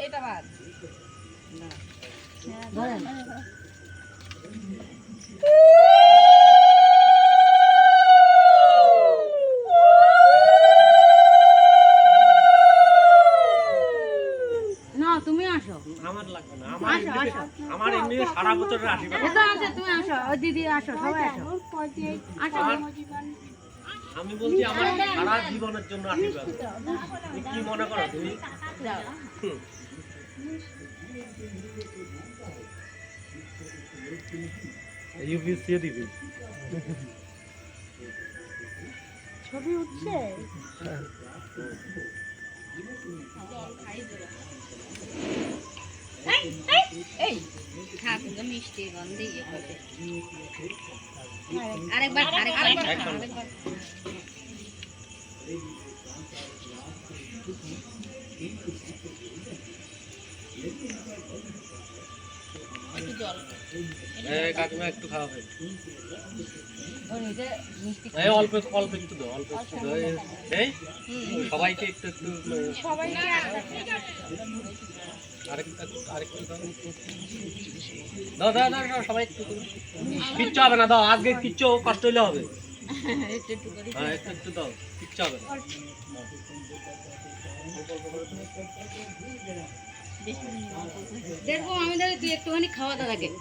এটা বাদ তুমি আসো, আমার লাগবে না, আমার এমনি সারা বছরের আশীর্বাদ আছে। তুমি আসো, ওই দিদি আসো, সবাই আসো। আমি বলছি আমার সারা জীবনের জন্য আশীর্বাদ। তুমি কি মনে করো তুমি? ইউপিএসসি দিবি ছবি উঠছে। মিষ্টি গন্ধে আরেকবার কাকিমা একটু খাওয়াবে, অল্প অল্প একটু দাও, অল্প একটু দাও। এই সবাইকে একটু একটু আরেকটু দাও, দাও দাও দাও, সবাই একটু। কিচ্ছু হবে না, দাও, আজকে কিচ্ছু কষ্ট হইলে হবে। হ্যাঁ একটু একটু দাও, কিচ্ছু হবে না। দেখবো আমি, তুই একটুখানি খাওয়া দাওয়া দেখ।